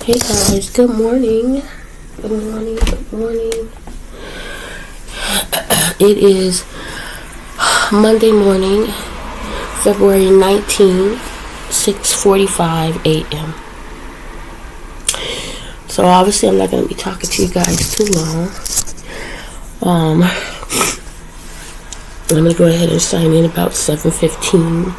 Hey guys, good morning. Good morning, good morning. It is Monday morning, February 19th, 6:45 a.m. So obviously I'm not going to be talking to you guys too long. I'm going to go ahead and sign in about 7:15.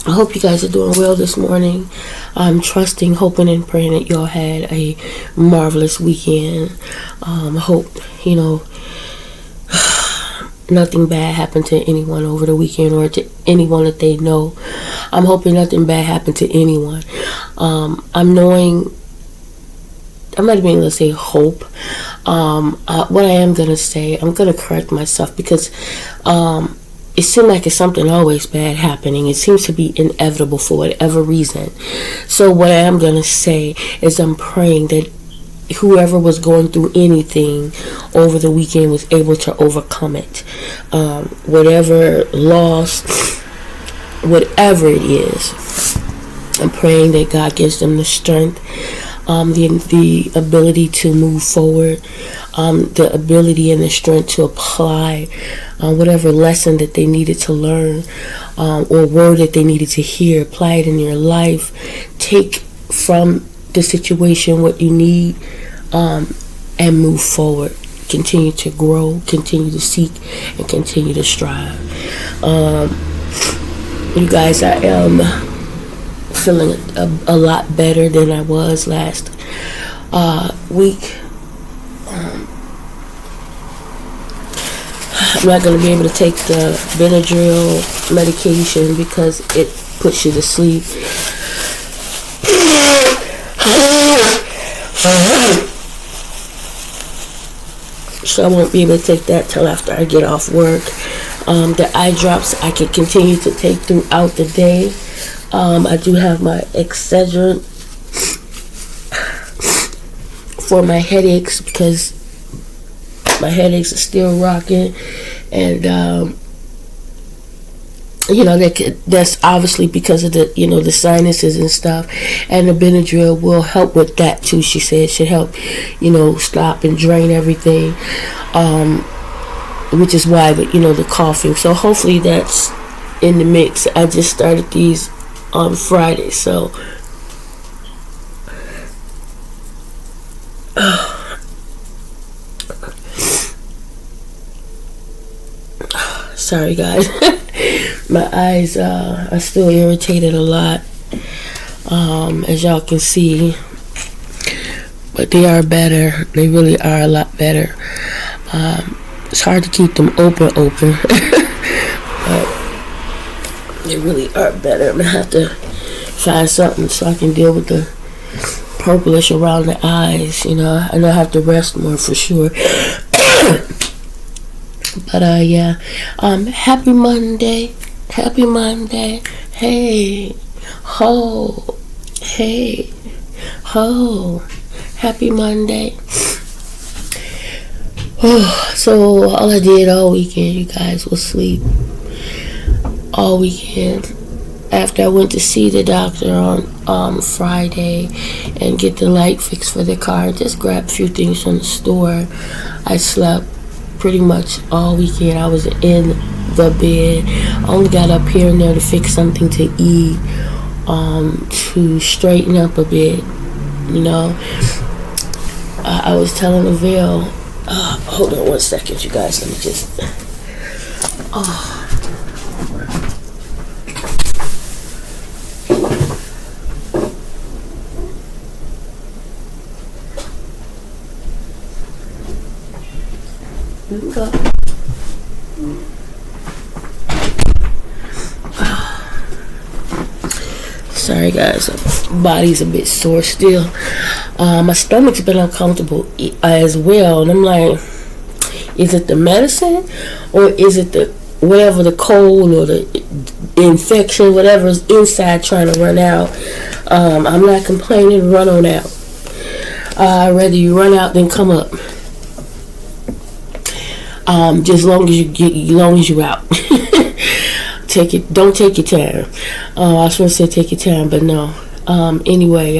I hope you guys are doing well this morning. I'm trusting, hoping, and praying that y'all had a marvelous weekend. I hope, nothing bad happened to anyone over the weekend or to anyone that they know. I'm hoping nothing bad happened to anyone. I'm not even going to say hope. What I am going to say, I'm going to correct myself because it seems like it's something always bad happening. It seems to be inevitable for whatever reason. So what I am going to say is I'm praying that whoever was going through anything over the weekend was able to overcome it. Whatever loss, whatever it is, I'm praying that God gives them the strength, the ability to move forward, the ability and the strength to apply whatever lesson that they needed to learn, or word that they needed to hear. Apply it in your life. Take from the situation what you need, and move forward. Continue to grow, continue to seek, and continue to strive. You guys, I am feeling a lot better than I was last week. I'm not going to be able to take the Benadryl medication because it puts you to sleep. So I won't be able to take that till after I get off work. The eye drops I can continue to take throughout the day. I do have my Excedrin for my headaches because my headaches are still rocking, and that's obviously because of the sinuses and stuff, and the Benadryl will help with that too. She said it should help stop and drain everything, which is why the coughing. So hopefully that's in the mix. I just started these on Friday, so sorry guys. My eyes are still irritated a lot, as y'all can see, but they are better. They really are a lot better. It's hard to keep them open but they really are better. I'm gonna have to find something so I can deal with the purplish around the eyes. I know I have to rest more for sure. But yeah, happy Monday, happy Monday. Hey ho, happy Monday. So all I did all weekend, you guys, was sleep all weekend. After I went to see the doctor on Friday and get the light fixed for the car, just grab a few things from the store, I slept pretty much all weekend. I was in the bed. I only got up here and there to fix something to eat, to straighten up a bit. I was telling Lavelle, hold on one second, you guys. Let me just. Go. Sorry guys, body's a bit sore still. My stomach's been uncomfortable as well, and I'm like, is it the medicine or is it the whatever, the cold or the infection, whatever's inside trying to run out? I'm not complaining. Run on out. I'd rather you run out than come up. Just long as you're out. don't take your time. I was supposed to say take your time, but no. Anyway,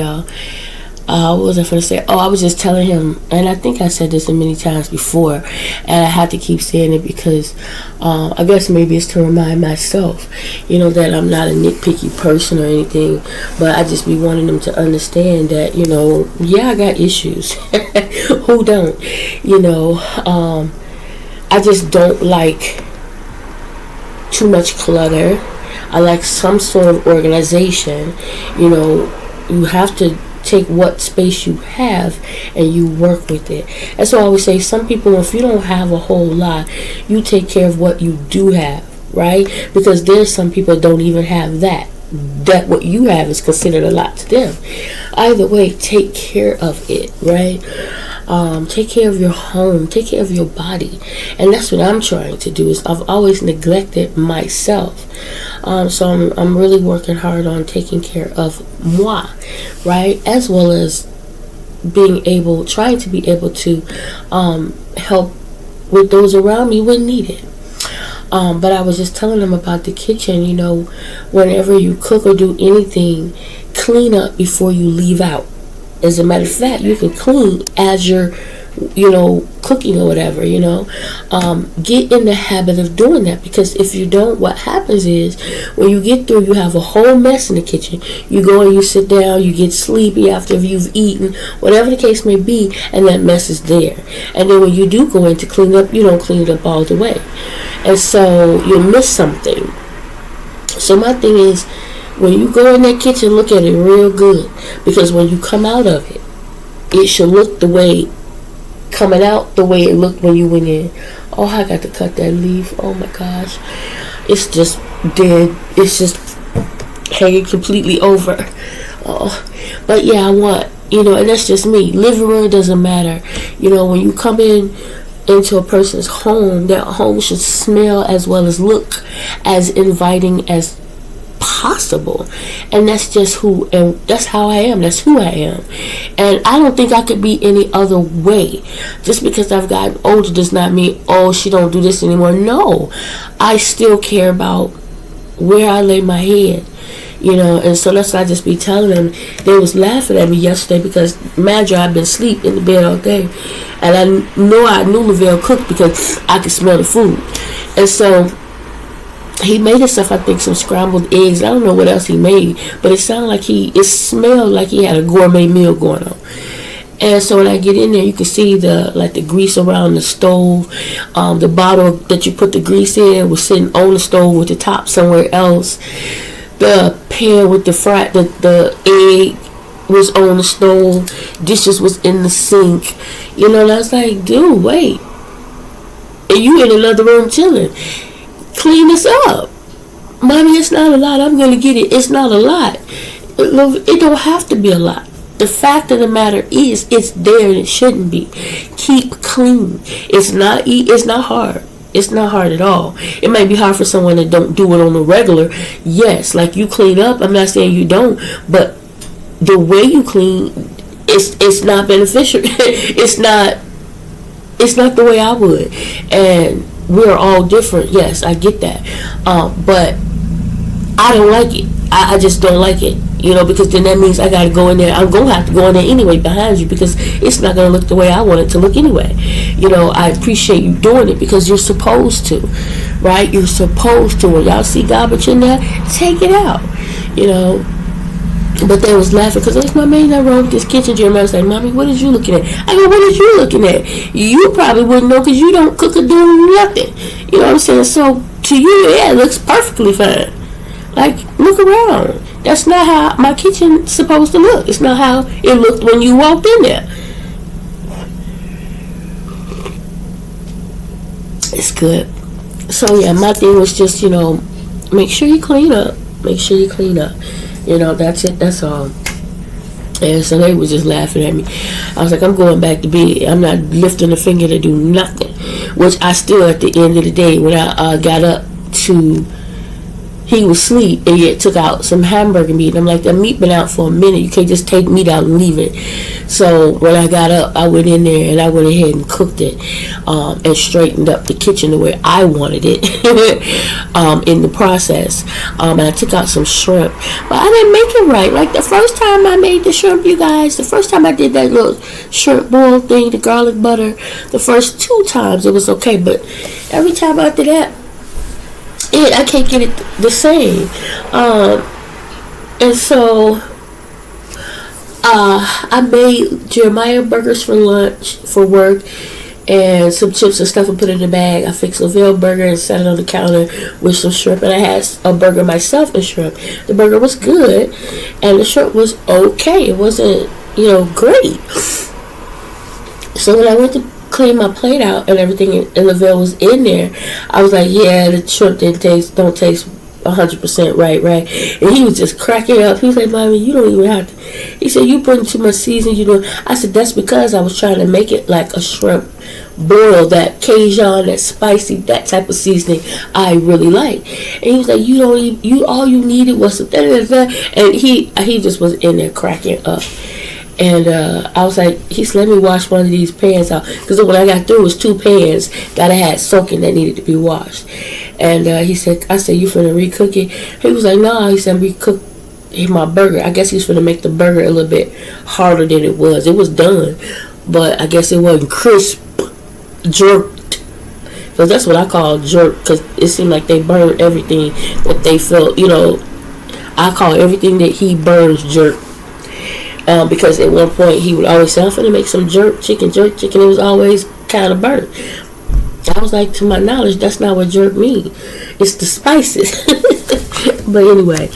what was I going to say? Oh, I was just telling him, and I think I said this many times before, and I had to keep saying it because I guess maybe it's to remind myself, that I'm not a nitpicky person or anything, but I just be wanting them to understand that, I got issues. Who don't? I just don't like too much clutter. I like some sort of organization. You have to take what space you have and you work with it. That's why I always say, some people, if you don't have a whole lot, you take care of what you do have, right? Because there's some people that don't even have that what you have is considered a lot to them. Either way, take care of it, right? Take care of your home, take care of your body, and that's what I'm trying to do. Is I've always neglected myself, so I'm really working hard on taking care of moi, right, as well as trying to be able to help with those around me when needed. But I was just telling them about the kitchen. Whenever you cook or do anything, clean up before you leave out. As a matter of fact, you can clean as you're, cooking or whatever, Get in the habit of doing that, because if you don't, what happens is when you get through, you have a whole mess in the kitchen. You go and you sit down, you get sleepy after you've eaten, whatever the case may be, and that mess is there. And then when you do go in to clean up, you don't clean it up all the way. And so you'll miss something. So my thing is, when you go in that kitchen, look at it real good, because when you come out of it, it should look coming out the way it looked when you went in. Oh, I got to cut that leaf. Oh my gosh. It's just dead. It's just hanging completely over. Oh, but yeah, I want, and that's just me. Living room doesn't matter. When you come into a person's home, that home should smell as well as look as inviting as possible. And that's just that's how I am. That's who I am. And I don't think I could be any other way. Just because I've gotten older does not mean, she don't do this anymore. No, I still care about where I lay my head. And so that's why I just be telling them. They was laughing at me yesterday because, mind you, I've been asleep in the bed all day, and I knew Lavelle cooked because I could smell the food. And so he made himself, I think, some scrambled eggs. I don't know what else he made, but it smelled like he had a gourmet meal going on. And so when I get in there, you can see the grease around the stove. The bottle that you put the grease in was sitting on the stove with the top somewhere else. The pan with the egg was on the stove. Dishes was in the sink. And I was like, dude, wait. And you in another room chilling. Clean this up. Mommy, it's not a lot. I'm going to get it. It's not a lot. It don't have to be a lot. The fact of the matter is, it's there and it shouldn't be. Keep clean. It's not hard. It's not hard at all. It might be hard for someone that don't do it on the regular. Yes, like you clean up. I'm not saying you don't, but the way you clean, it's not beneficial. It's not the way I would. And we're all different. Yes, I get that. But I don't like it. I just don't like it. Because then that means I got to go in there. I'm going to have to go in there anyway behind you, because it's not going to look the way I want it to look anyway. I appreciate you doing it because you're supposed to, right? You're supposed to. When y'all see garbage in there, take it out, But they was laughing because there's my man that wrong with this kitchen. Jeremiah was like, Mommy, what is you looking at? I go, what is you looking at? You probably wouldn't know because you don't cook or do nothing. You know what I'm saying? So to you, yeah, it looks perfectly fine. Like, look around. That's not how my kitchen's supposed to look. It's not how it looked when you walked in there. It's good. So yeah, my thing was just, make sure you clean up. Make sure you clean up. That's it. That's all. And so they was just laughing at me. I was like, I'm going back to bed. I'm not lifting a finger to do nothing. Which I still, at the end of the day, when I got up to he was asleep and yet took out some hamburger meat. And I'm like, the meat been out for a minute. You can't just take meat out and leave it. So when I got up, I went in there and I went ahead and cooked it, and straightened up the kitchen the way I wanted it in the process. And I took out some shrimp, but I didn't make it right. Like the first time I made the shrimp, you guys, the first time I did that little shrimp boil thing, the garlic butter, the first 2 times it was okay, but every time after that, I can't get it the same. And so I made Jeremiah burgers for lunch, for work, and some chips and stuff and put it in a bag. I fixed a veal burger and set it on the counter with some shrimp, and I had a burger myself and shrimp. The burger was good, and the shrimp was okay. It wasn't, great. So when I went to clean my plate out and everything, and the veal was in there, I was like, yeah, the shrimp don't taste 100% right. And he was just cracking up. He was like, Mommy, you don't even have to. He said, you putting too much seasoning. I said, that's because I was trying to make it like a shrimp boil, that Cajun, that spicy, that type of seasoning I really like. And he was like, all you needed was some da-da-da-da. And he just was in there cracking up. And I was like, he said, let me wash one of these pans out. Because when I got through, it was 2 pans that I had soaking that needed to be washed. And I said, you finna recook it? He was like, nah. He said, recook my burger. I guess he was finna make the burger a little bit harder than it was. It was done, but I guess it wasn't crisp, jerked. Because that's what I call jerk, because it seemed like they burned everything that they felt, I call everything that he burns jerk. Because at one point he would always say, I'm finna make some jerk chicken. It was always kind of burnt. I was like, to my knowledge, that's not what jerk means. It's the spices. But anyway,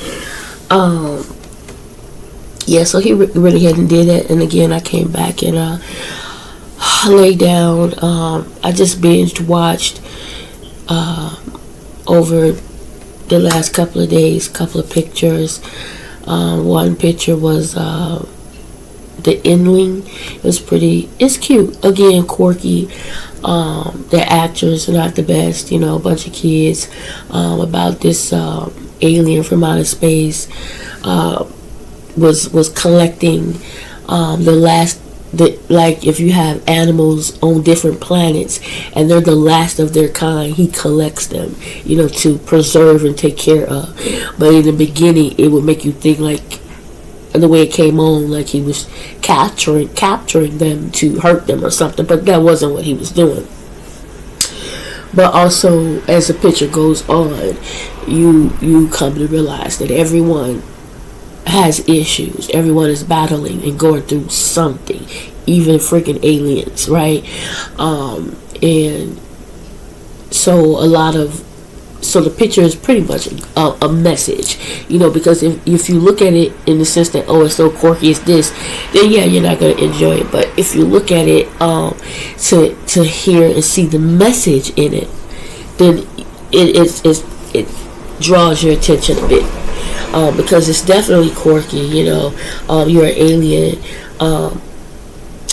so he really hadn't did it. And again, I came back and laid down. I just binge watched over the last couple of days, couple of pictures. One picture was the Endling. It's cute. Again, quirky. The actors are not the best, a bunch of kids, about this alien from outer space, was collecting like if you have animals on different planets and they're the last of their kind, he collects them, to preserve and take care of. But in the beginning, it would make you think like the way it came on, like he was capturing them to hurt them or something, but that wasn't what he was doing. But also, as the picture goes on, you come to realize that everyone has issues. Everyone is battling and going through something, even freaking aliens, right? And so the picture is pretty much a message, because if you look at it in the sense that, it's so quirky, it's this, then yeah, you're not going to enjoy it. But if you look at it to hear and see the message in it, then it draws your attention a bit, because it's definitely quirky. You're an alien.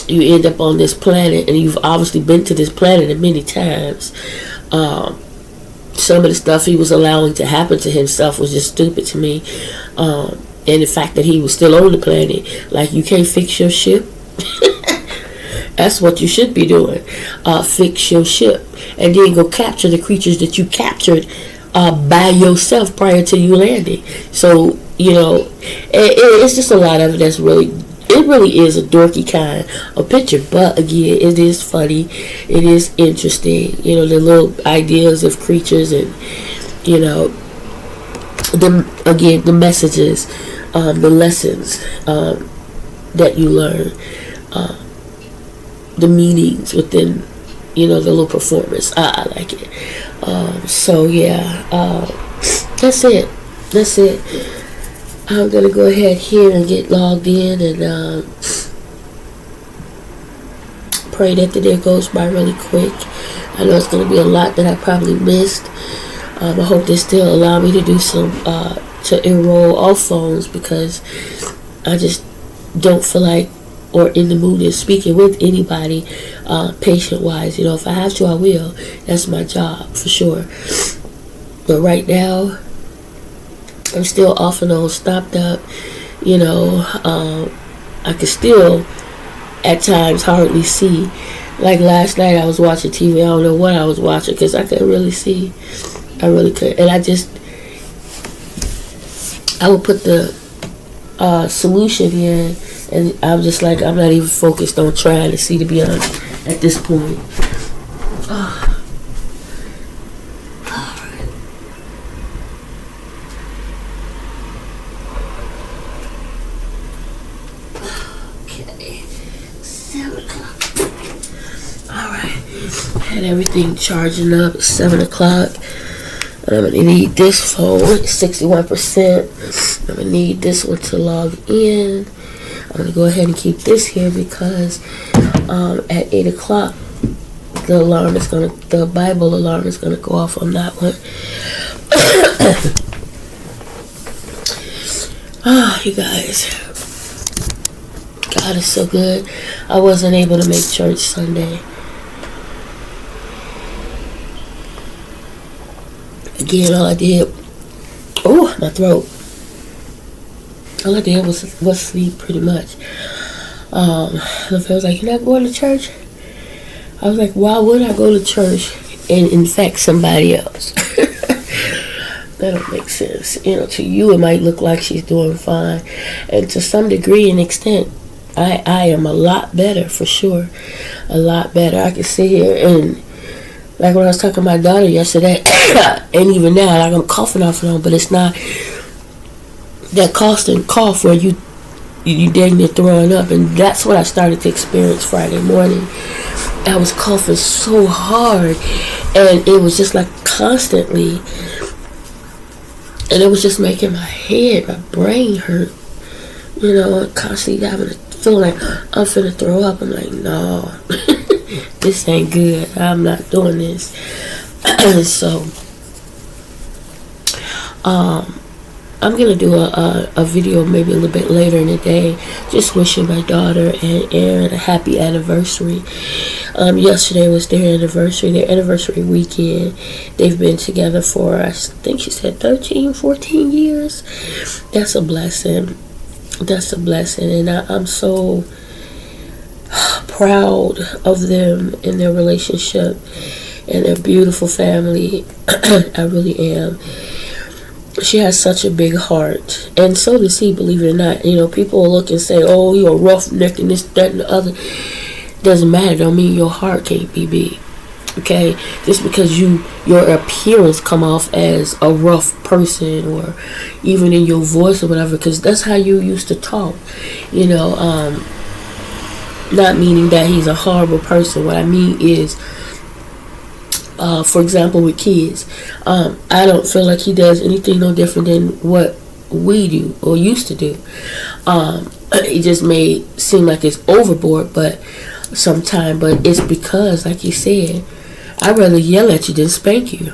You end up on this planet, and you've obviously been to this planet many times. Some of the stuff he was allowing to happen to himself was just stupid to me. And the fact that he was still on the planet, like, you can't fix your ship. That's what you should be doing. Fix your ship. And then go capture the creatures that you captured by yourself prior to you landing. So, it's just a lot of it that's it really is a dorky kind of picture, but again, it is funny, it is interesting, the little ideas of creatures, and the messages, the lessons that you learn, the meanings within, the little performance. I like it. So yeah, that's it. I'm going to go ahead here and get logged in and pray that the day goes by really quick. I know it's going to be a lot that I probably missed. I hope they still allow me to do some, to enroll off phones, because I just don't feel like or in the mood of speaking with anybody patient-wise. If I have to, I will. That's my job, for sure. But right now, I'm still off and on, stopped up. You know, I could still at times hardly see. Like last night, I was watching TV. I don't know what I was watching because I couldn't really see. I really couldn't. And I would put the solution in, and I'm just like, I'm not even focused on trying to see, to be honest, at this point. Okay, 7 o'clock. Alright, had everything charging up at 7 o'clock. And I'm going to need this phone, 61%. I'm going to need this one to log in. I'm going to go ahead and keep this here because at 8 o'clock, the Bible alarm is going to go off on that one. You guys. God is so good. I wasn't able to make church Sunday. Again, all I did, my throat. All I did was sleep, pretty much. The friend was like, "You're not going to church?" I was like, "Why would I go to church and infect somebody else?" That don't make sense. You know, to you it might look like she's doing fine, and to some degree and extent, I am a lot better, for sure. A lot better. I can sit here and, like when I was talking to my daughter yesterday, and even now, like I'm coughing off and on, but it's not that constant cough where you dang near throwing up, and that's what I started to experience Friday morning. I was coughing so hard, and it was just like constantly, and it was just making my brain hurt. You know, constantly having a feeling like I'm finna throw up. I'm like, no. This ain't good. I'm not doing this. So, I'm gonna do a video maybe a little bit later in the day, just wishing my daughter and Aaron a happy anniversary. Yesterday was their anniversary weekend. They've been together for, I think she said 13, 14 years. That's a blessing. And I'm so proud of them and their relationship and their beautiful family. I really am. She has such a big heart, and so does he, believe it or not. You know, people will look and say, "Oh, you're a roughneck and this, that, and the other." Doesn't matter. Don't mean your heart can't be big. Okay, just because your appearance come off as a rough person, or even in your voice or whatever, because that's how you used to talk. You know, not meaning that he's a horrible person. What I mean is, for example, with kids, I don't feel like he does anything no different than what we do or used to do. It just may seem like it's overboard, but sometimes, but it's because, like you said, I'd rather yell at you than spank you.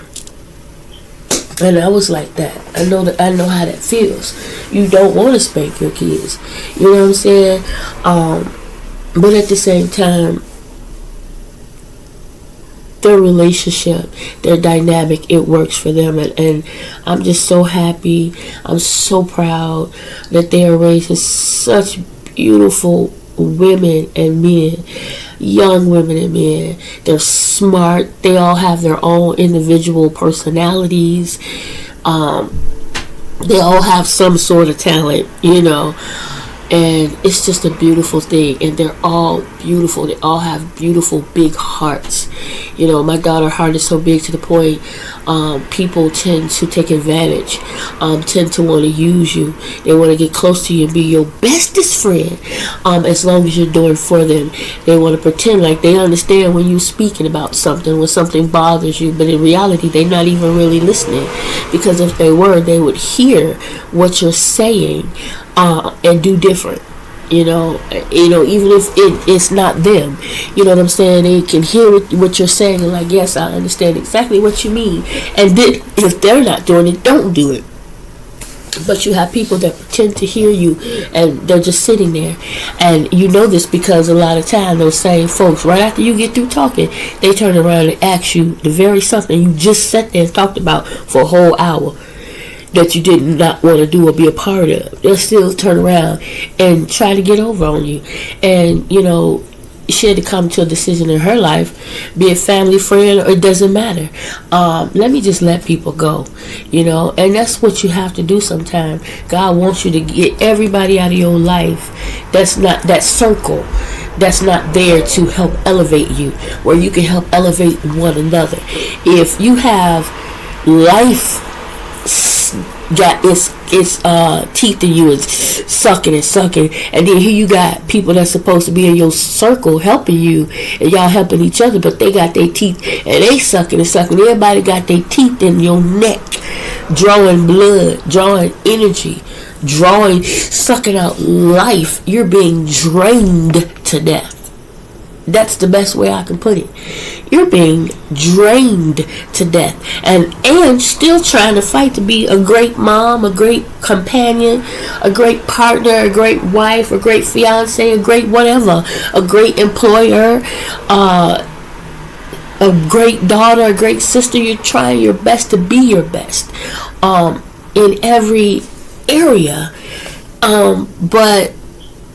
And I was like that. I know how that feels. You don't want to spank your kids. You know what I'm saying? But at the same time, their relationship, their dynamic, it works for them, and I'm just so happy. I'm so proud that they are raising such beautiful women and men, young women and men. They're smart. They all have their own individual personalities. They all have some sort of talent, you know. And it's just a beautiful thing, and they're all beautiful. They all have beautiful big hearts. You know, my daughter's heart is so big to the point people tend to take advantage, tend to want to use you. They want to get close to you and be your bestest friend, as long as you're doing for them. They want to pretend like they understand when you're speaking about something, when something bothers you, but in reality they're not even really listening, because if they were, they would hear what you're saying and do different. You know, even if it's not them, you know what I'm saying, they can hear what you're saying and like, yes, I understand exactly what you mean, and then if they're not doing it, don't do it. But you have people that pretend to hear you, and they're just sitting there, and you know this because a lot of time those same folks, right after you get through talking, they turn around and ask you the very something you just sat there and talked about for a whole hour. that you did not want to do or be a part of. They'll still turn around and try to get over on you. And, you know, she had to come to a decision in her life, be it family, friend, or it doesn't matter. Let me just let people go, you know, and that's what you have to do sometimes. God wants you to get everybody out of your life that's not that circle, that's not there to help elevate you, where you can help elevate one another. If you have life got its teeth in you, is sucking, and then here you got people that's supposed to be in your circle helping you, and y'all helping each other, but they got their teeth and they sucking. Everybody got their teeth in your neck, drawing blood, drawing energy, sucking out life. You're being drained to death. That's the best way I can put it. You're being drained to death, and still trying to fight to be a great mom, a great companion, a great partner, a great wife, a great fiance, a great whatever, a great employer, a great daughter, a great sister. You're trying your best to be your best in every area, but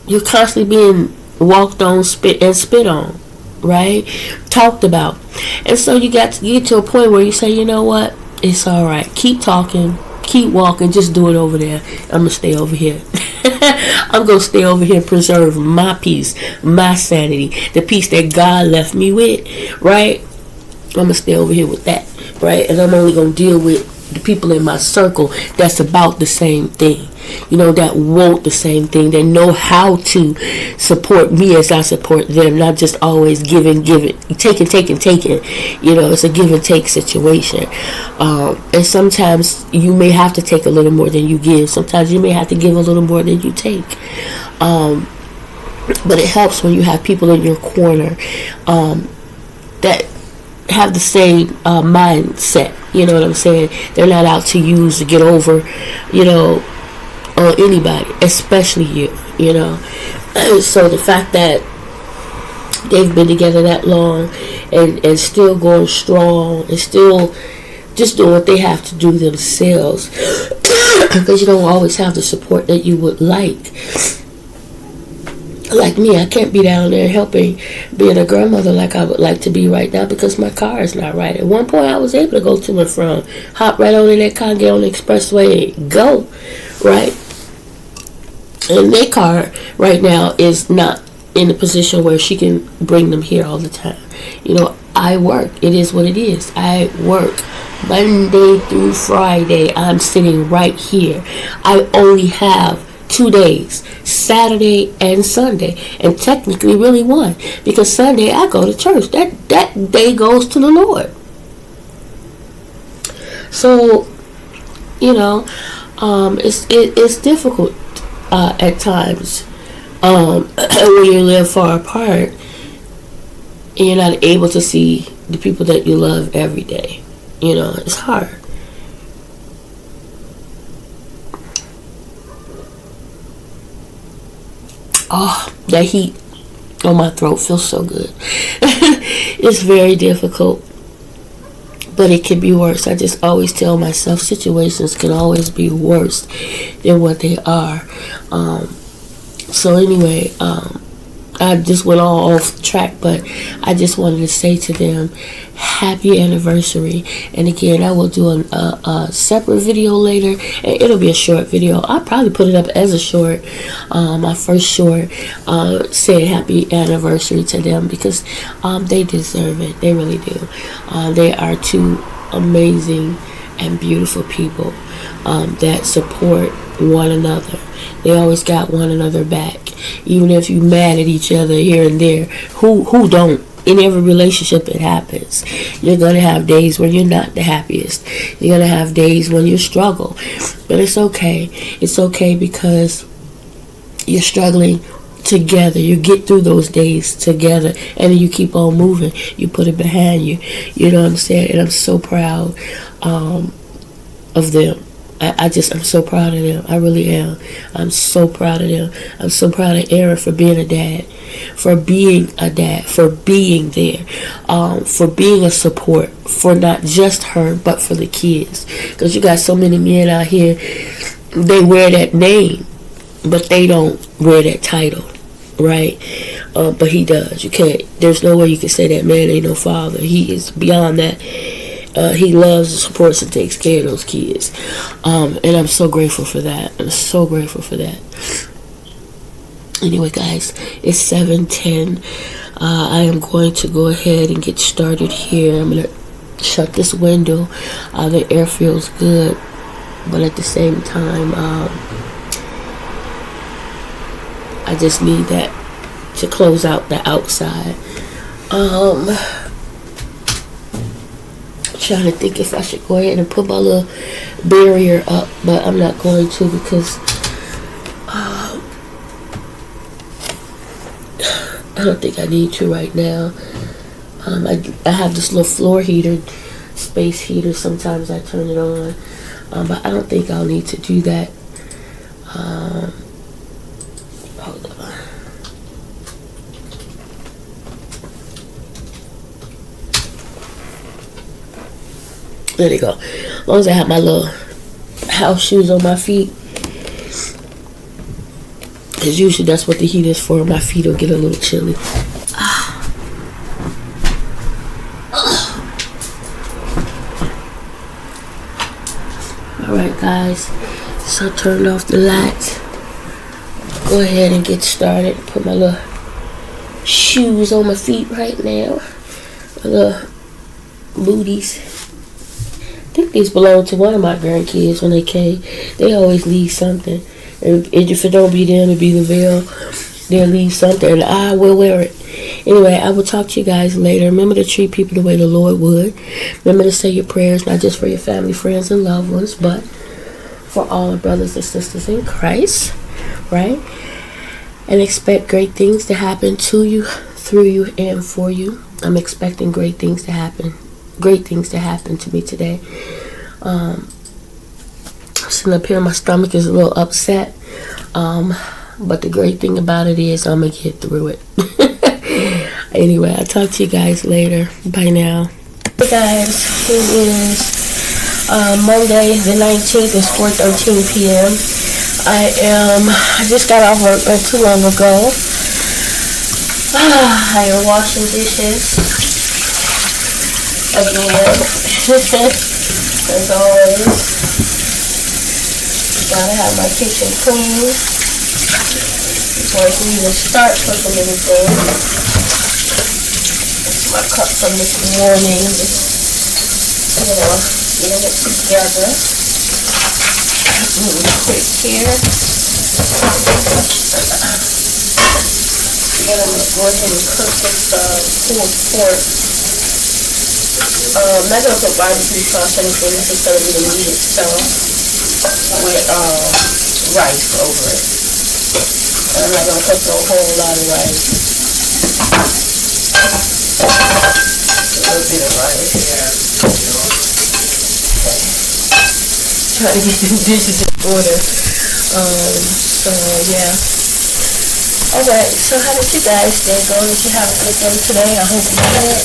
you're constantly being walked on, spit on, right? Talked about. And so you got to get to a point where you say, you know what? It's all right. Keep talking. Keep walking. Just do it over there. I'm going to stay over here. I'm going to stay over here and preserve my peace, my sanity, the peace that God left me with, right? I'm going to stay over here with that, right? And I'm only going to deal with the people in my circle that's about the same thing, you know, that want the same thing, that know how to support me as I support them, not just always giving, taking, you know. It's a give and take situation, and sometimes you may have to take a little more than you give. Sometimes you may have to give a little more than you take, but it helps when you have people in your corner that have the same mindset. You know what I'm saying? They're not out to use to get over, you know, on anybody, especially you, you know. So the fact that they've been together that long and still going strong and still just doing what they have to do themselves, because you don't always have the support that you would like. Like me, I can't be down there helping being a grandmother like I would like to be right now because my car is not right. At one point, I was able to go to and from, hop right on in that car, get on the expressway, and go, right? And their car right now is not in a position where she can bring them here all the time. You know, I work. It is what it is. I work Monday through Friday. I'm sitting right here. I only have 2 days, Saturday and Sunday, and technically really one, because Sunday I go to church. That day goes to the Lord. So, you know, it's difficult at times when you live far apart and you're not able to see the people that you love every day. You know, it's hard. Oh, that heat on my throat feels so good. It's very difficult, but it can be worse. I just always tell myself situations can always be worse than what they are. So anyway, I just went all off track, but I just wanted to say to them, happy anniversary. And again, I will do a separate video later, and it'll be a short video. I'll probably put it up as a short, my first short, saying happy anniversary to them, because they deserve it. They really do. They are two amazing and beautiful people that support one another. They always got one another back, even if you mad at each other here and there. Who don't? In every relationship, it happens. You're gonna have days when you're not the happiest. You're gonna have days when you struggle, but it's okay. It's okay, because you're struggling together. You get through those days together, and then you keep on moving. You put it behind you. You know what I'm saying? And I'm so proud of them. I'm so proud of them. I really am. I'm so proud of them. I'm so proud of Aaron for being a dad, for being there, for being a support for not just her, but for the kids. Because you got so many men out here, they wear that name, but they don't wear that title, right? But he does. You can't. There's no way you can say that man ain't no father. He is beyond that. He loves, supports, and takes care of those kids. And I'm so grateful for that. I'm so grateful for that. Anyway, guys, it's 7:10. I am going to go ahead and get started here. I'm going to shut this window. The air feels good, but at the same time, I just need that to close out the outside. Trying to think if I should go ahead and put my little barrier up, but I'm not going to because I don't think I need to right now. I have this little floor heater, space heater. Sometimes I turn it on, but I don't think I'll need to do that. Hold on. There they go. As long as I have my little house shoes on my feet. Because usually that's what the heat is for. My feet will get a little chilly. Alright, guys. So I turned off the lights. Go ahead and get started. Put my little shoes on my feet right now. My little booties. I think these belong to one of my grandkids when they came. They always leave something. And if it don't be them, it be the veil. They'll leave something and I will wear it. Anyway, I will talk to you guys later. Remember to treat people the way the Lord would. Remember to say your prayers, not just for your family, friends, and loved ones, but for all our brothers and sisters in Christ. Right? And expect great things to happen to you, through you, and for you. I'm expecting great things to happen. Great things to happen to me today. Sitting up here, my stomach is a little upset. But the great thing about it is I'm going to get through it. Anyway, I'll talk to you guys later. Bye now. Hey guys, it is Monday the 19th. It's 4:13 p.m. I just got off work not too long ago. I am washing dishes again. As always, gotta have my kitchen clean before I can even start cooking anything. That's my cup from this morning. Just, get it together. Really quick here. And I'm going to go ahead and cook this pulled pork. I'm not going to put barbecue sauce or anything. This is going to be the meat itself with rice over it. And I'm not going to put no whole lot of rice. A little bit of rice there. Trying to get these dishes in order. So yeah. Alright, so how did you guys day go? Did you have a good day today? I hope you did.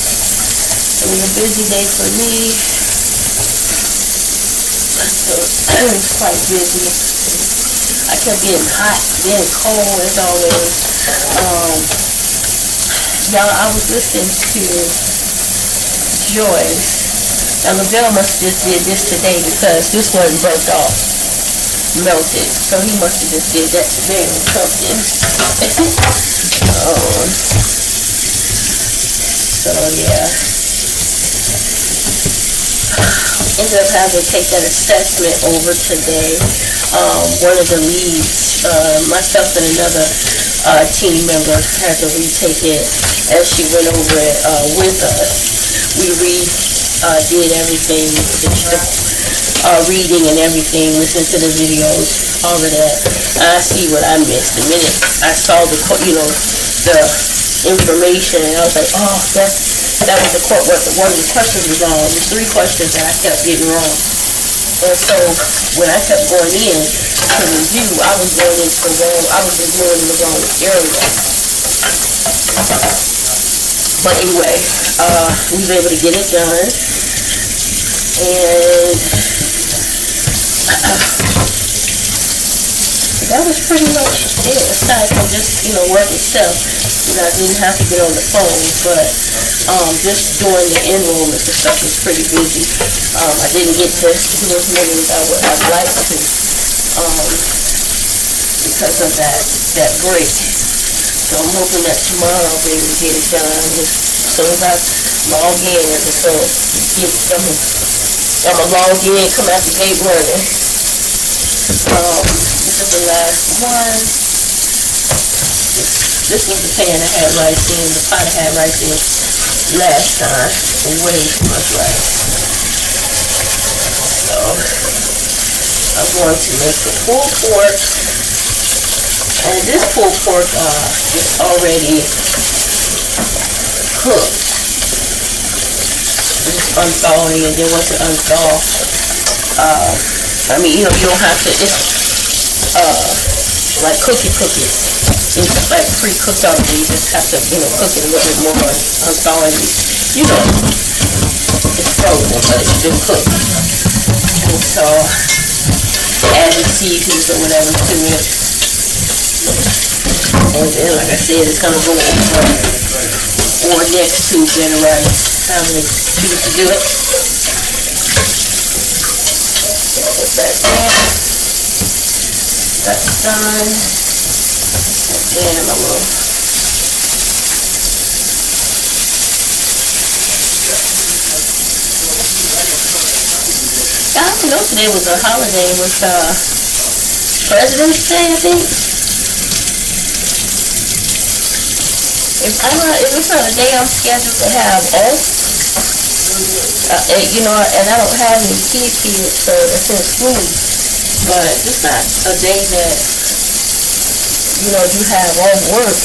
It was a busy day for me. It was quite busy. I kept getting hot, then cold as always. Y'all, I was listening to Joyce. And LaBelle must have just did this today because this one burnt off. Melted. So he must have just did that today or something. So yeah. Ended up having to take that assessment over today. One of the leads, myself and another team member had to retake it as she went over it with us. We did everything, the reading and everything, listened to the videos, all of that. I see what I missed. The minute I saw the information, and I was like, oh, that was the one of the questions was wrong. There's 3 questions that I kept getting wrong. And so when I kept going in to the view, I was going into the wrong, I was just going in the wrong area. But anyway, we was able to get it done. And that was pretty much it, aside from just, work itself. I didn't have to get on the phone, but just doing the enrollment and stuff was pretty busy. I didn't get to do as many as I would have liked to because of that break. So I'm hoping that tomorrow I'll be able to get it done. As soon as I log in, I'm just going to I'm going to log in, come out the gate running. This is the last one. This was the pan I had right there, the pot I had right there last time. Way too much rice. So I'm going to make the pulled pork. And this pulled pork is already cooked. Just unthawing, and then once it unthaws, you don't have to, it's like cookie. It's like pre-cooked already. You just have to, cook it a little bit more, unthaw it. It's frozen, but it's been cooked. And so, add the seasonings or whatever to it. And then, like I said, it's gonna go over or next to dinner rice. I'm gonna choose to do it. Put that there. That's done. And I'm gonna I don't know, today was a holiday with President's Day, I think. If it's not a day I'm scheduled to have off, and I don't have any kids here, so it's in school, but it's not a day that, you have off work,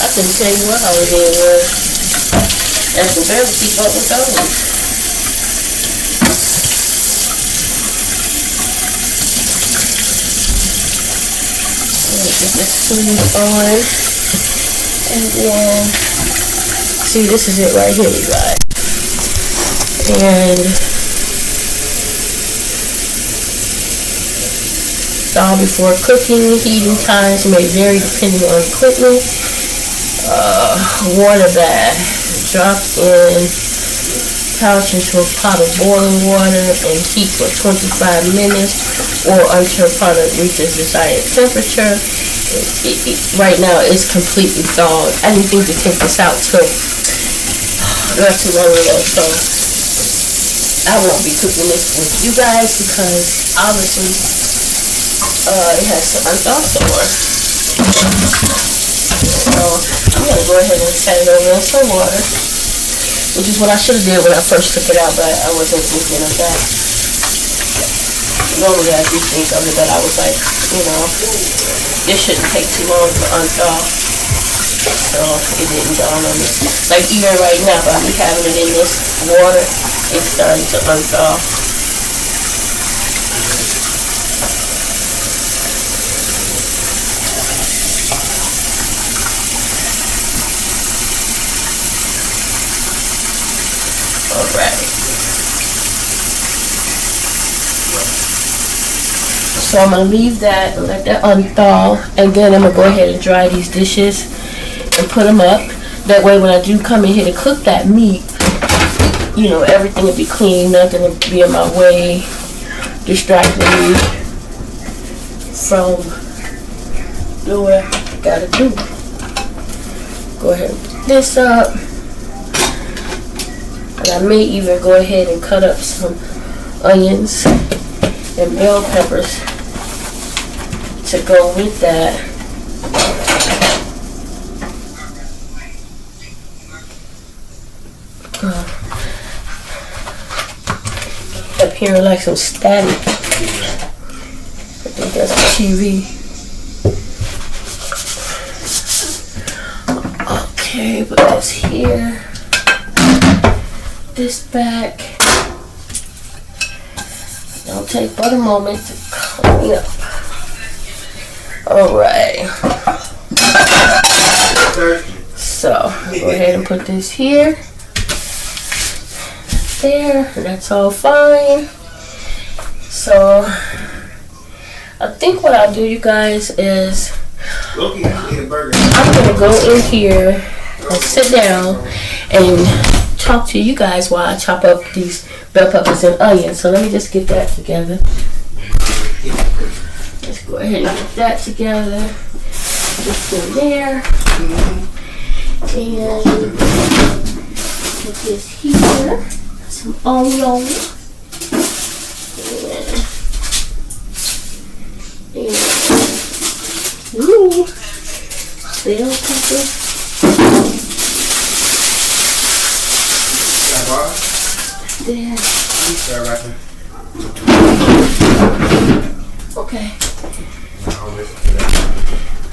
I can tell you what holiday it was, and can barely keep up with those. Get this food going, and then see, this is it right here, you guys. And thaw before cooking. Heating times may vary depending on equipment. Water bath. Drop in pouch into a pot of boiling water and heat for 25 minutes or until product reaches desired temperature. Right now it's completely thawed. I didn't think to take this out till not too long ago, so I won't be cooking this with you guys because obviously it has to unthaw some more. So I'm gonna go ahead and set it over in some water, which is what I should have did when I first took it out, but I wasn't thinking of that. Normally I do think of it, but I was like, this shouldn't take too long to unthaw. So it didn't dawn on me. Like even right now, by me having it in this water, it's starting to unthaw. Alright. So I'm going to leave that and let that unthaw, and then I'm going to go ahead and dry these dishes and put them up. That way when I do come in here to cook that meat, everything will be clean, nothing will be in my way, distracting me from doing what I got to do. Go ahead and put this up. And I may even go ahead and cut up some onions and bell peppers to go with that. Up here like some static. I think that's the TV. Okay, put this here. This back. take but a moment to clean up. Alright. So, go ahead and put this here. There. That's all fine. So, I think what I'll do, you guys, is I'm going to go in here and sit down and talk to you guys while I chop up these bell peppers and onions. So let me just get that together. Let's go ahead and get that together. Just in there. And put this here. Some onion. And ooh, bell peppers. There. Okay.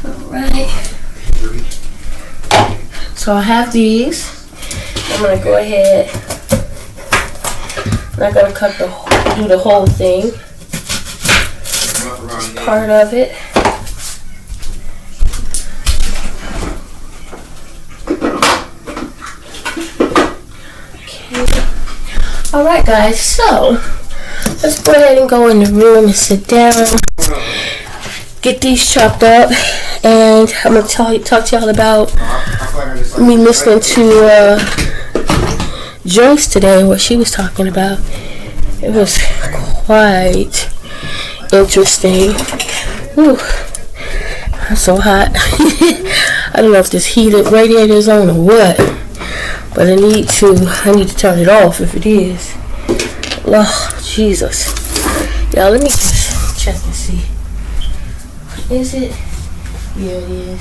Alright. So I have these. I'm gonna go ahead. I'm not gonna do the whole thing. Part of it. Alright guys, so let's go ahead and go in the room and sit down, get these chopped up, and I'm going to talk to y'all about me listening to Joyce today, what she was talking about. It was quite interesting. Whew, I'm so hot. I don't know if this heated radiator is on or what. But I need to turn it off if it is. Oh, Jesus. Y'all, let me just check and see. Is it? Yeah, it is.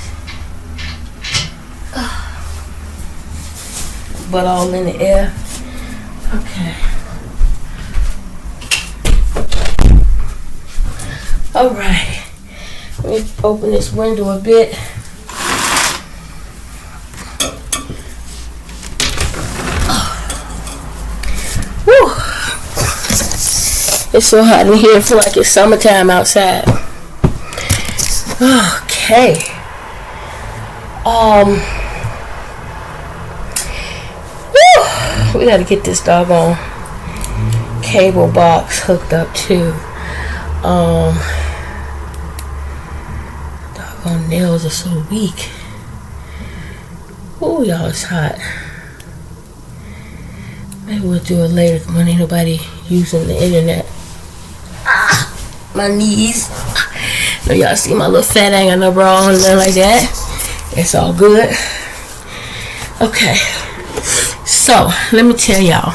But all in the air. Okay. Alright. Let me open this window a bit. It's so hot in here. I feel like it's summertime outside. Okay. We gotta get this doggone cable box hooked up too. Doggone nails are so weak. Ooh, y'all, it's hot. Maybe we'll do it later when ain't nobody using the internet. My knees. No, y'all see my little fat ain't got no bra on and nothing like that. It's all good. Okay. So, let me tell y'all.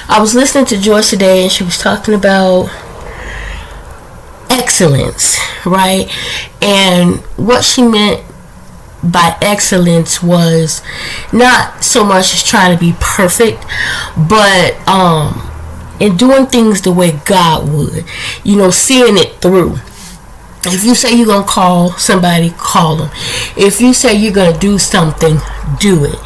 I was listening to Joyce today and she was talking about excellence, right? And what she meant by excellence was not so much as trying to be perfect, but in doing things the way God would, seeing it through. If you say you're gonna call somebody, call them. If you say you're gonna do something, do it.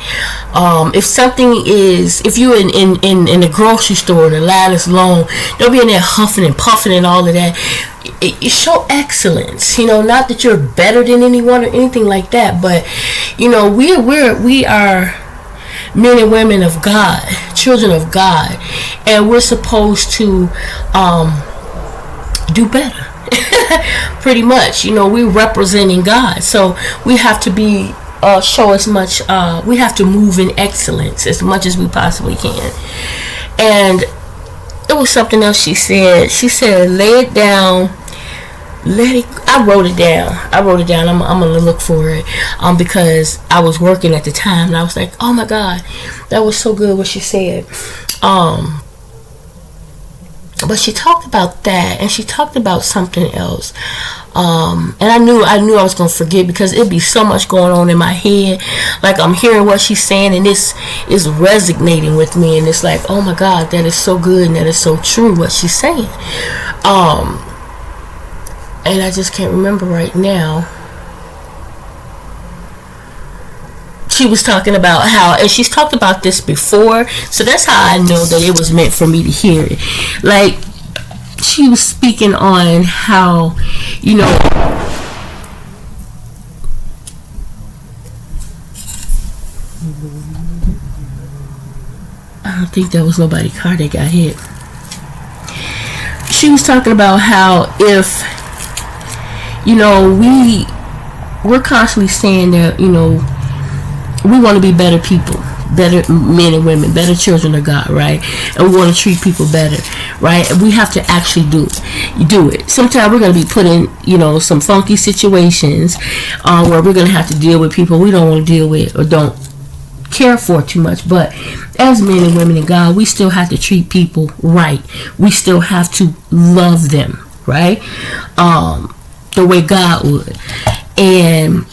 If you're in the grocery store and the line is long, don't be in there huffing and puffing and all of that. It show excellence, not that you're better than anyone or anything like that, but we are men and women of God, children of God, and we're supposed to do better. Pretty much, we're representing God, so we have to be show as much. We have to move in excellence as much as we possibly can. And it was something else she said. She said, "Lay it down." I wrote it down. I'm gonna look for it because I was working at the time and I was like, oh my God, that was so good what she said. But she talked about that and she talked about something else. And I knew I was gonna forget because it'd be so much going on in my head. Like I'm hearing what she's saying and this is resonating with me and it's like, oh my God, that is so good and that is so true what she's saying. And I just can't remember right now. She was talking about how, and she's talked about this before, so that's how I know that it was meant for me to hear it. Like, she was speaking on how, you know, I don't think there was nobody car that got hit. She was talking about how if, you know, we're constantly saying that, you know, we want to be better people, better men and women, better children of God, right? And we want to treat people better, right? And we have to actually do it. Sometimes we're going to be put in, you know, some funky situations where we're going to have to deal with people we don't want to deal with or don't care for too much. But as men and women in God, we still have to treat people right. We still have to love them, right? The way God would. And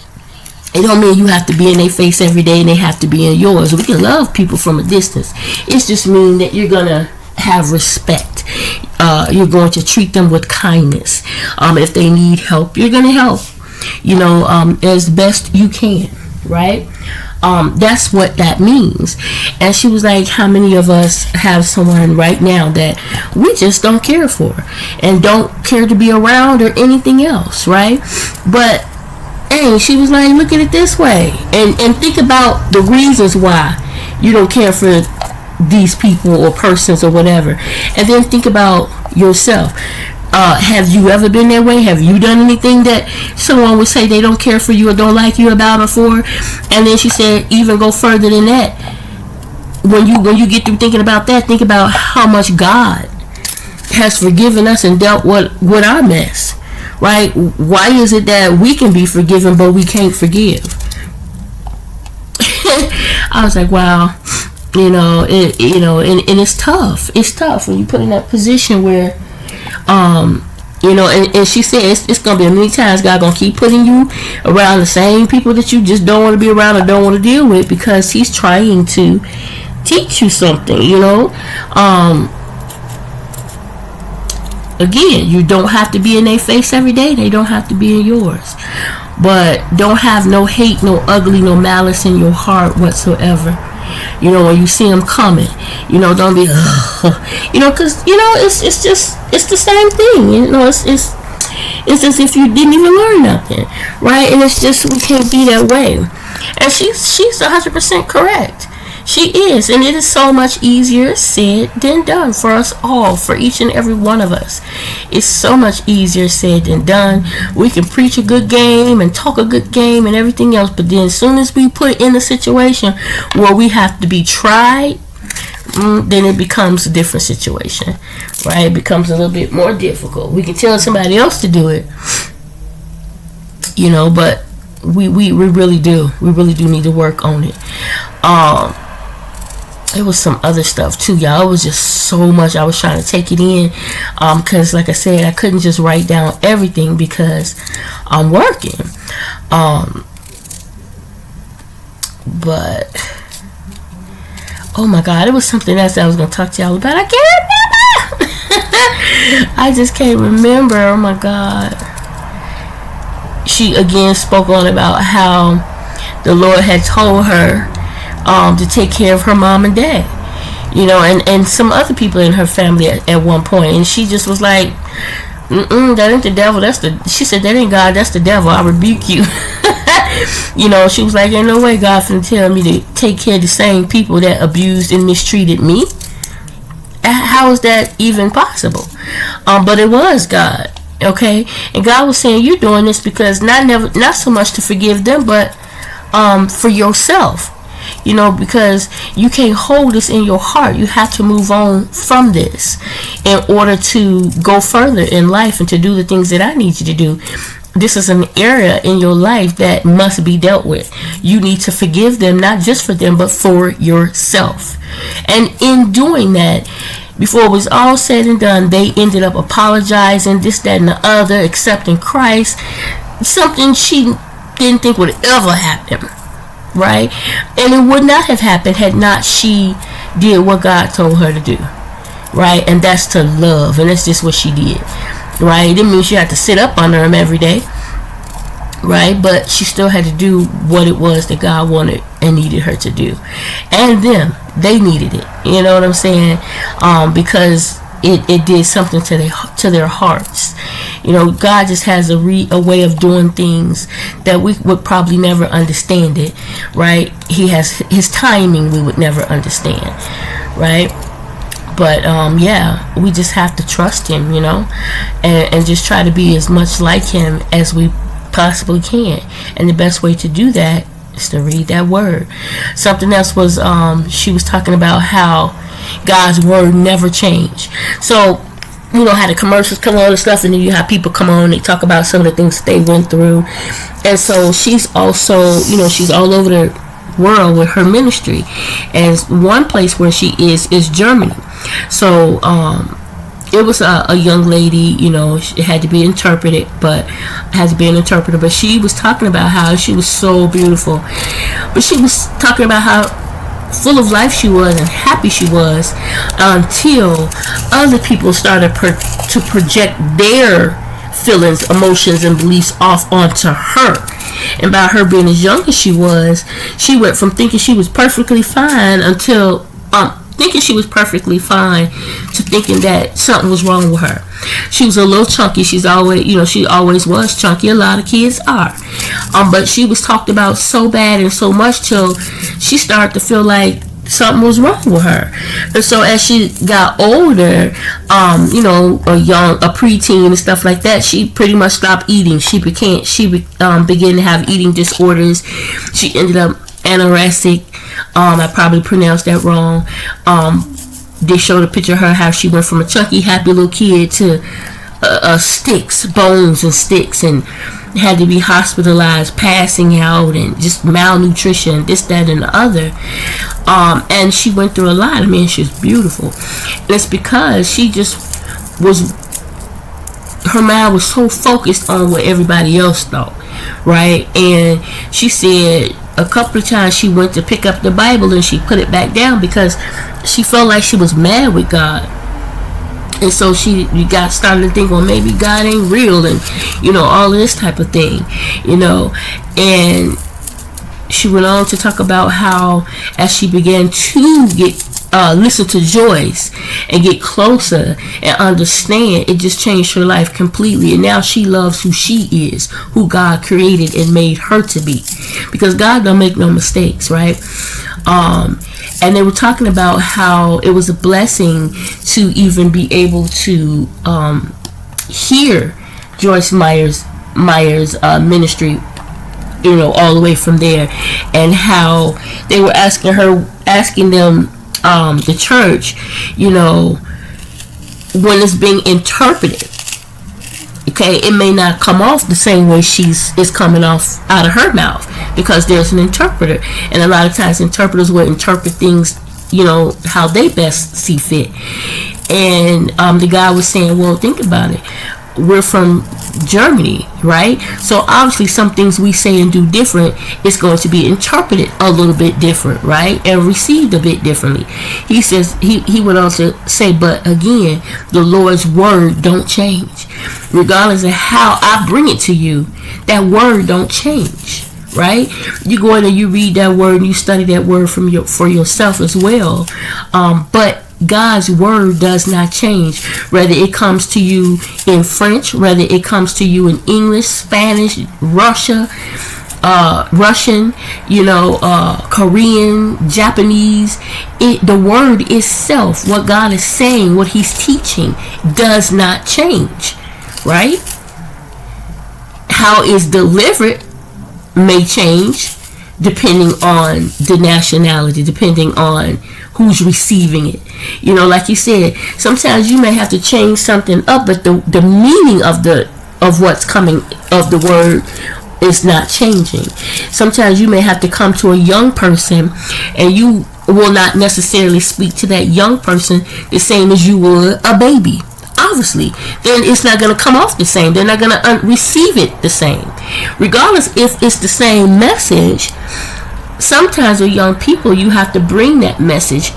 it don't mean you have to be in their face every day and they have to be in yours. We can love people from a distance. It's just mean that you're gonna have respect. You're going to treat them with kindness. If they need help, you're gonna help, you know, as best you can, right? That's what that means. And she was like, how many of us have someone right now that we just don't care for and don't care to be around or anything else, right? But hey, she was like, look at it this way and think about the reasons why you don't care for these people or persons or whatever, and then think about yourself. Have you ever been that way? Have you done anything that someone would say they don't care for you or don't like you about before? And then she said, even go further than that. When you get through thinking about that, think about how much God has forgiven us and dealt with our mess, right? Why is it that we can be forgiven but we can't forgive? I was like, wow, you know, and it's tough. It's tough when you put in that position where you know, and she said it's gonna be many times God gonna keep putting you around the same people that you just don't want to be around or don't want to deal with, because he's trying to teach you something, you know. Again, you don't have to be in their face every day. They don't have to be in yours. But don't have no hate, no ugly, no malice in your heart whatsoever. You know, when you see them coming, you know, don't be, you know, because, you know, it's the same thing. You know, it's as if you didn't even learn nothing, right? And it's just, we can't be that way. And she's 100% correct. She is, and it is so much easier said than done for us all, for each and every one of us. It's so much easier said than done. We can preach a good game and talk a good game and everything else, but then as soon as we put in a situation where we have to be tried, then it becomes a different situation, right? It becomes a little bit more difficult. We can tell somebody else to do it, you know, but we really do. We really do need to work on it. It was some other stuff too, y'all. It was just so much. I was trying to take it in, because like I said, I couldn't just write down everything because I'm working. But oh my God, it was something else that I was gonna talk to y'all about. I can't remember. I just can't remember. Oh my God. She again spoke on about how the Lord had told her to take care of her mom and dad, you know, and some other people in her family at one point, and she just was like, that ain't the devil, she said, that ain't God, that's the devil, I rebuke you. You know, she was like, ain't no way God finna tell me to take care of the same people that abused and mistreated me. How is that even possible? But it was God, okay? And God was saying, you're doing this because not so much to forgive them, but for yourself. You know, because you can't hold this in your heart. You have to move on from this in order to go further in life and to do the things that I need you to do. This is an area in your life that must be dealt with. You need to forgive them, not just for them, but for yourself. And in doing that, before it was all said and done, they ended up apologizing, this, that, and the other, accepting Christ. Something she didn't think would ever happen. Right? And it would not have happened had not she did what God told her to do. Right? And that's to love. And that's just what she did. Right? It didn't mean she had to sit up under him every day. Right? But she still had to do what it was that God wanted and needed her to do. And them, they needed it. You know what I'm saying? Because it did something to their hearts. You know, God just has a way of doing things that we would probably never understand it, right? He has his timing we would never understand, right? But yeah, we just have to trust him, you know, and just try to be as much like him as we possibly can. And the best way to do that is to read that word. Something else was she was talking about how God's word never changed. So, you know how the commercials come on and stuff, and then you have people come on and they talk about some of the things that they went through. And so she's also, you know, she's all over the world with her ministry, and one place where she is Germany. So it was a young lady, you know, it had to be interpreted, but she was talking about how she was so beautiful, but she was talking about how full of life she was and happy she was, until other people started to project their feelings, emotions, and beliefs off onto her. And by her being as young as she went from thinking she was perfectly fine until thinking she was perfectly fine to thinking that something was wrong with her. She was a little chunky. She's always, you know, she always was chunky. A lot of kids are. But she was talked about so bad and so much till she started to feel like something was wrong with her. And so as she got older, you know, a preteen and stuff like that, she pretty much stopped eating. She began to have eating disorders. She ended up anorexic. I probably pronounced that wrong. They showed a picture of her, how she went from a chunky, happy little kid to bones and sticks, and had to be hospitalized, passing out, and just malnutrition, this, that, and the other. And she went through a lot. I mean, she was beautiful. And it's because she just her mind was so focused on what everybody else thought, right? And she said a couple of times she went to pick up the Bible and she put it back down because she felt like she was mad with God. And so you got started to think, well, maybe God ain't real, and, you know, all of this type of thing, you know. And she went on to talk about how as she began to listen to Joyce and get closer and understand, it just changed her life completely. And now she loves who she is, who God created and made her to be, because God don't make no mistakes, right? And they were talking about how it was a blessing to even be able to hear Joyce Meyer's ministry, you know, all the way from there, and how they were asking them, the church, you know, when it's being interpreted, okay, it may not come off the same way it's coming off out of her mouth, because there's an interpreter, and a lot of times interpreters will interpret things, you know, how they best see fit. And the guy was saying, well, think about it, we're from Germany, right? So obviously some things we say and do different is going to be interpreted a little bit different, right? And received a bit differently. He says, he went on to say, but again, the Lord's word don't change. Regardless of how I bring it to you, that word don't change, right? You go in and you read that word and you study that word for yourself as well. But God's word does not change, whether it comes to you in French, whether it comes to you in English, Spanish, Russian, you know, Korean, Japanese. The word itself, what God is saying, what he's teaching, does not change, right? How it's delivered may change depending on the nationality, depending on who's receiving it. You know, like you said, sometimes you may have to change something up, but the meaning of what's coming of the word is not changing. Sometimes you may have to come to a young person and you will not necessarily speak to that young person the same as you would a baby. Obviously, then it's not going to come off the same. They're not going to receive it the same. Regardless if it's the same message, sometimes with young people, you have to bring that message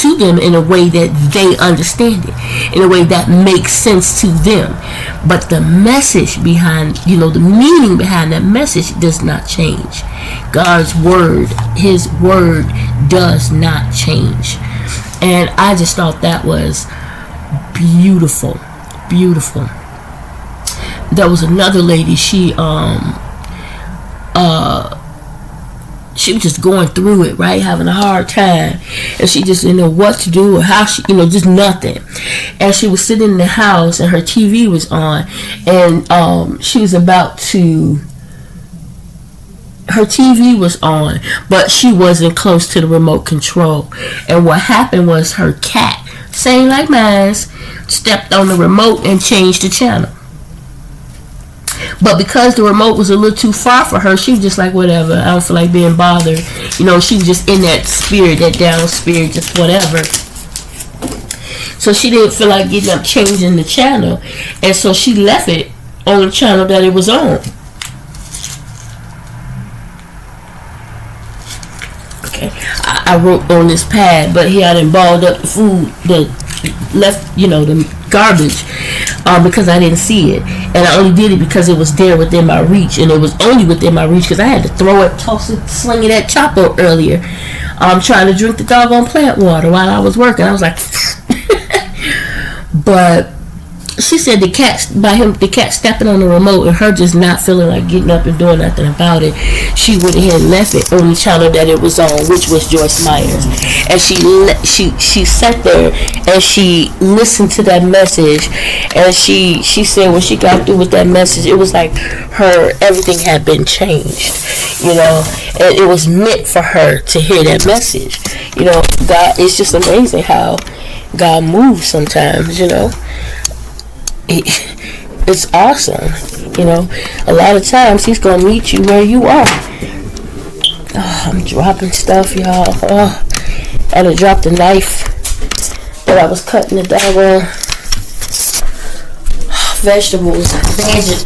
to them in a way that they understand it, in a way that makes sense to them. But the message behind, you know, the meaning behind that message does not change. God's word, his word does not change. And I just thought that was beautiful, beautiful. There was another lady. She was just going through it, right, having a hard time, and she just didn't know what to do or how she, just nothing. And she was sitting in the house, and her TV was on, and she was about to. Her TV was on, but she wasn't close to the remote control. And what happened was her cat, same like mine, stepped on the remote and changed the channel. But because the remote was a little too far for her, she was just like, whatever, I don't feel like being bothered. She was just in that spirit, that down spirit, just whatever. So she didn't feel like getting up, changing the channel. And so she left it on the channel that it was on. Okay, I wrote on this pad, but he hadn't balled up the food that left, the garbage, because I didn't see it, and I only did it because it was there within my reach, and it was only within my reach because I had to throw it, toss it, sling it at Chapo earlier. I'm trying to drink the doggone plant water while I was working. I was like, but she said the cat stepping on the remote and her just not feeling like getting up and doing nothing about it, she went ahead and left it on the channel that it was on, which was Joyce Myers. And she sat there and she listened to that message, and she said when she got through with that message, it was like everything had been changed, and it was meant for her to hear that message. God, it's just amazing how God moves sometimes. It's awesome. A lot of times he's gonna meet you where you are. Oh, I'm dropping stuff, y'all. I had to drop the knife that I was cutting the doggone vegetables.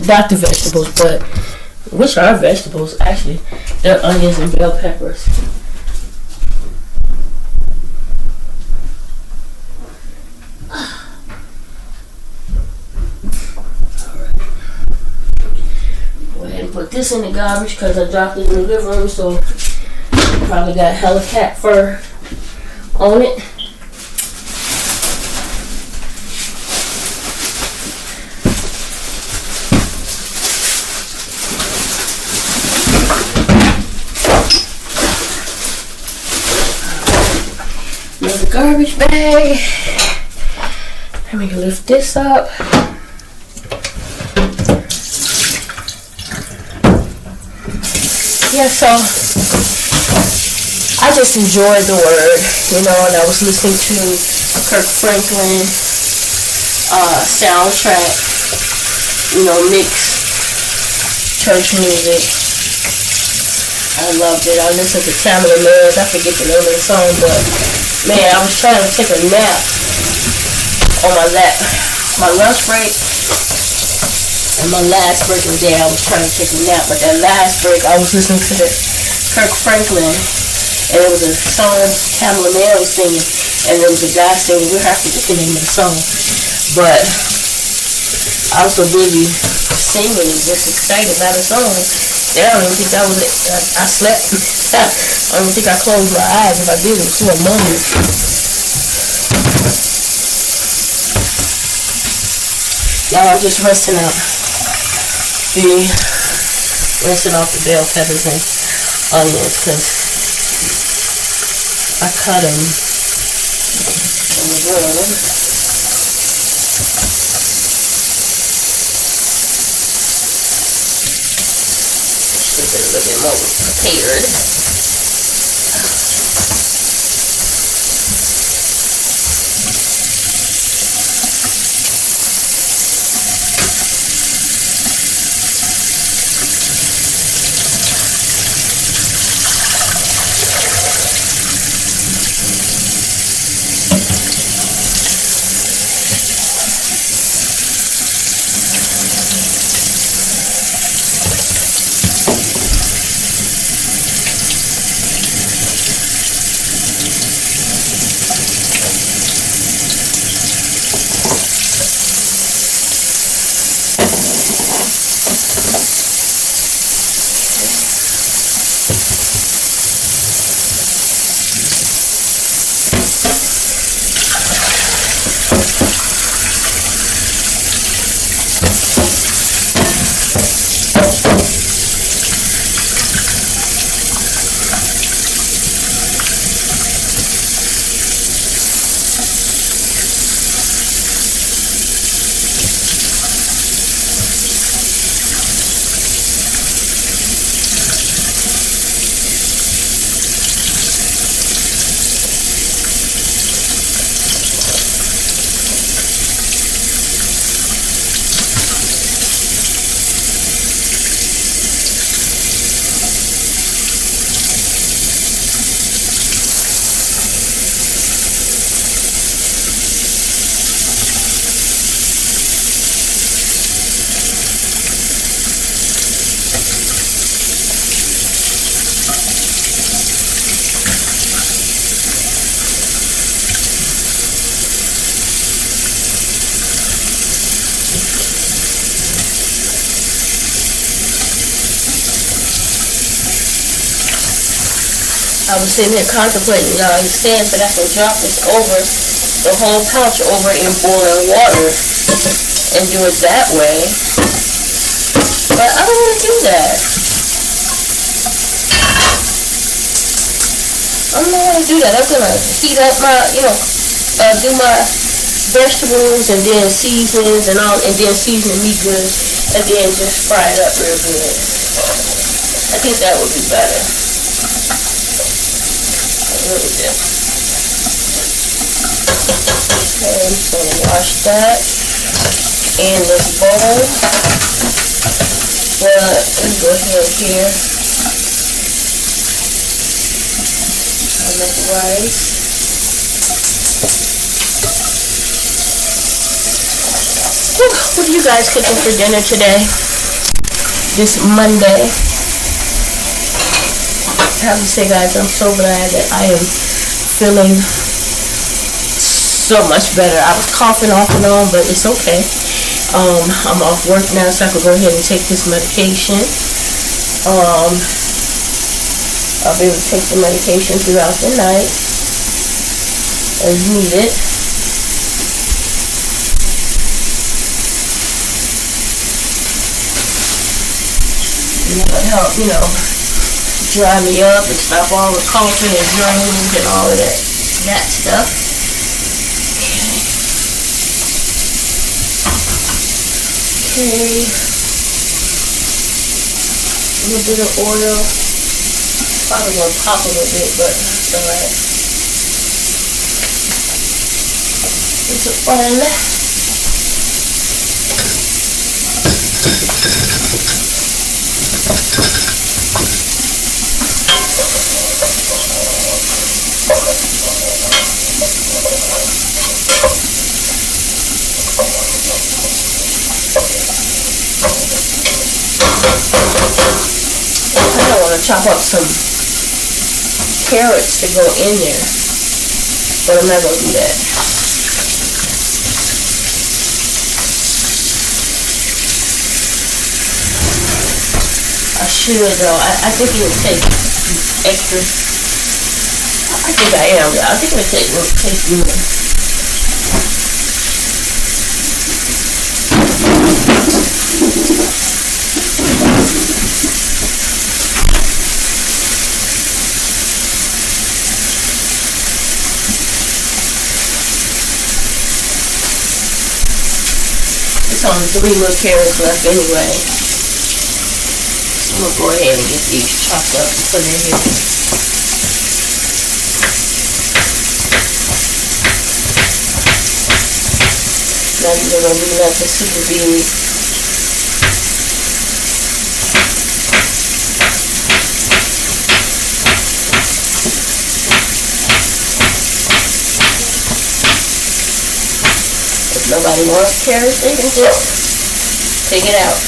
Not the vegetables, but which are vegetables actually? They're onions and bell peppers. Put this in the garbage because I dropped it in the living room, so probably got hella cat fur on it. Another garbage bag. Let me lift this up. Yeah, so I just enjoyed the word, and I was listening to Kirk Franklin soundtrack, mixed church music. I loved it. I listened to Tamala Mann. I forget the name of the song, but man, I was trying to take a nap on my lunch break. And my last break of the day, I was trying to take a nap. But that last break, I was listening to Kirk Franklin. And it was a song Tamala Mann was singing. And there was a guy singing. We'll have to get the name of the song. But I was so busy singing and just excited by the song. Yeah, I don't think that was it. I slept. I don't think I closed my eyes. If I did, it was for a moment. Now I'm just rinsing off the bell peppers and onions because I cut them. Oh my God, a little bit more prepared. I was sitting here contemplating, y'all. He's saying that I can drop this over, the whole pouch over in boiling water and do it that way. But I don't want to do that. I don't want to do that. I'm going to heat up my, do my vegetables and then seasonings and all, and then season meat good, and then just fry it up real good. I think that would be better. I really do. Okay, I'm just going to wash that in this bowl. But let me go ahead here. I make rice. What are you guys cooking for dinner today? This Monday. I have to say, guys, I'm so glad that I am feeling so much better. I was coughing off and on, but it's okay. I'm off work now, so I can go ahead and take this medication. I'll be able to take the medication throughout the night as needed. It'll help, dry me up and stop all the coughing and germs and all of that stuff. Okay. A little bit of oil. Probably gonna pop a little bit, but it's alright. Put the oil. I want to chop up some carrots to go in there, but I'm not going to do that. I should though. I think it would take extra. I think I am. I think it would take more. It's only 3 little carrots left anyway. So I'm going to go ahead and get these chopped up and put in here. They're going to be like the super beanie. If nobody wants carrots, they can just take it out.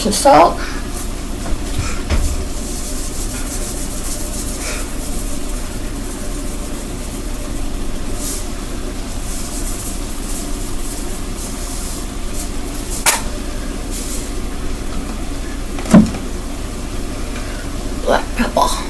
Some salt. Black pepper.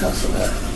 Hustle up.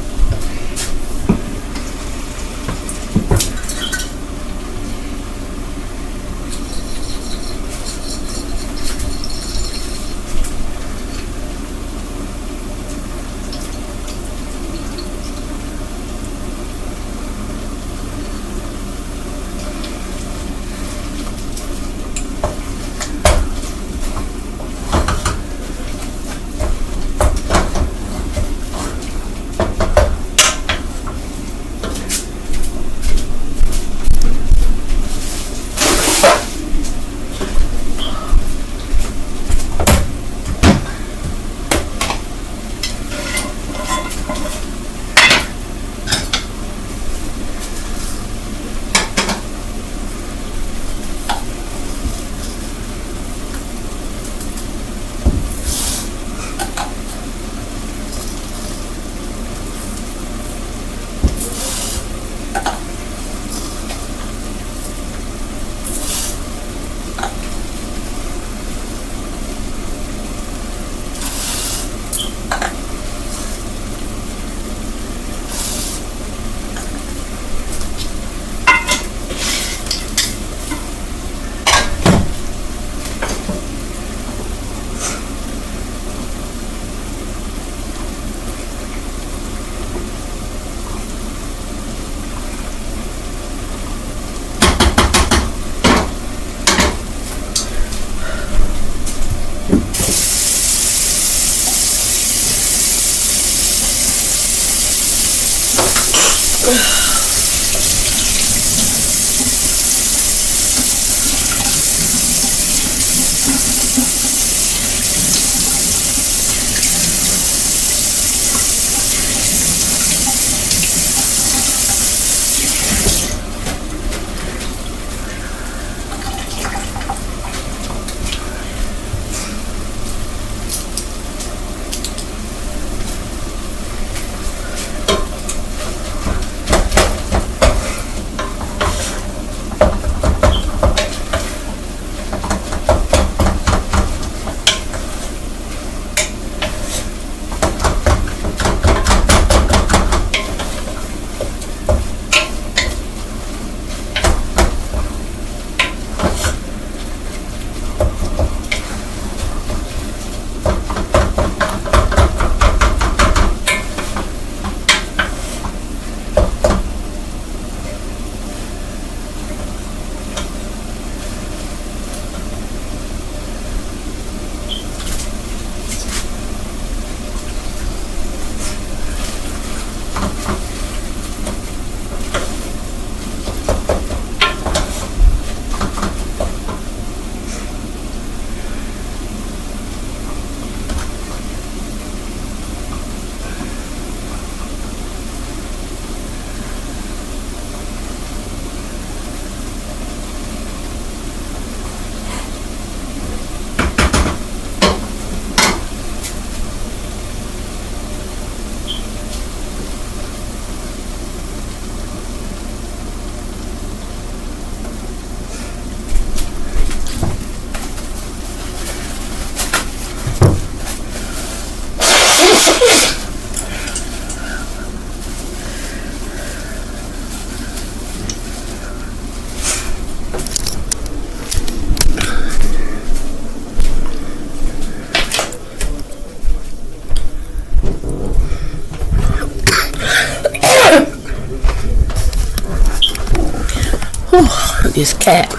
This cat.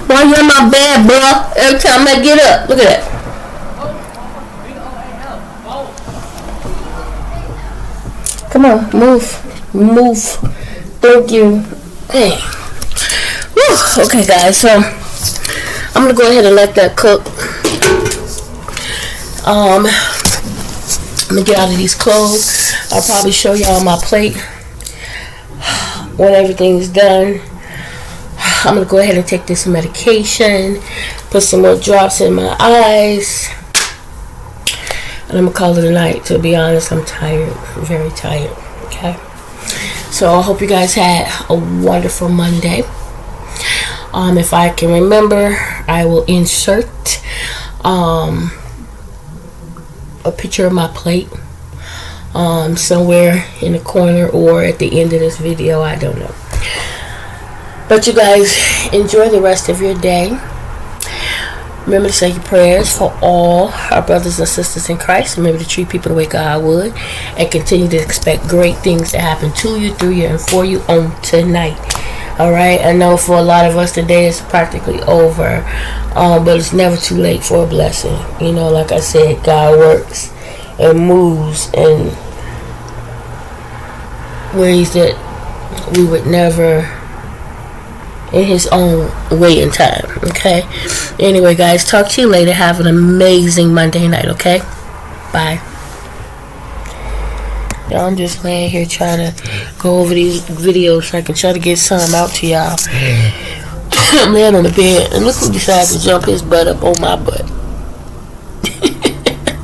Boy, you're in my bed, bro. Every time I get up. Look at that. Come on, move. Move. Thank you. Hey. Whew. Okay, guys, so I'm going to go ahead and let that cook. I'm going to get out of these clothes. I'll probably show y'all my plate when everything's done. I'm going to go ahead and take this medication, put some more drops in my eyes, and I'm going to call it a night. To be honest, I'm tired. I'm very tired. Okay? So I hope you guys had a wonderful Monday. If I can remember, I will insert a picture of my plate somewhere in the corner or at the end of this video. I don't know. But you guys, enjoy the rest of your day. Remember to say your prayers for all our brothers and sisters in Christ. Remember to treat people the way God would. And continue to expect great things to happen to you, through you, and for you on tonight. Alright? I know for a lot of us today it's practically over. But it's never too late for a blessing. You know, like I said, God works and moves in ways that we would never, in his own way and time. Okay? Anyway, guys, talk to you later. Have an amazing Monday night, okay? Bye. Y'all, I'm just laying here trying to go over these videos so I can try to get some out to y'all. I'm laying on the bed, and look who decided to jump his butt up on my butt.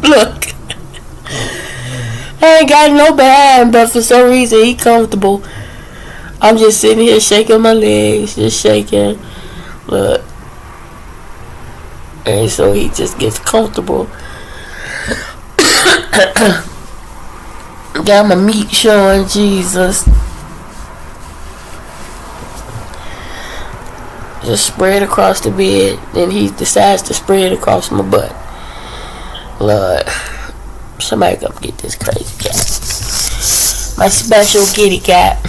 Look. I ain't got no behind, but for some reason he comfortable. I'm just sitting here shaking my legs, just shaking. Look. And so he just gets comfortable. Got my meat showing, Jesus. Just spread across the bed. Then he decides to spread across my butt. Lord. Somebody come get this crazy cat. My special kitty cat.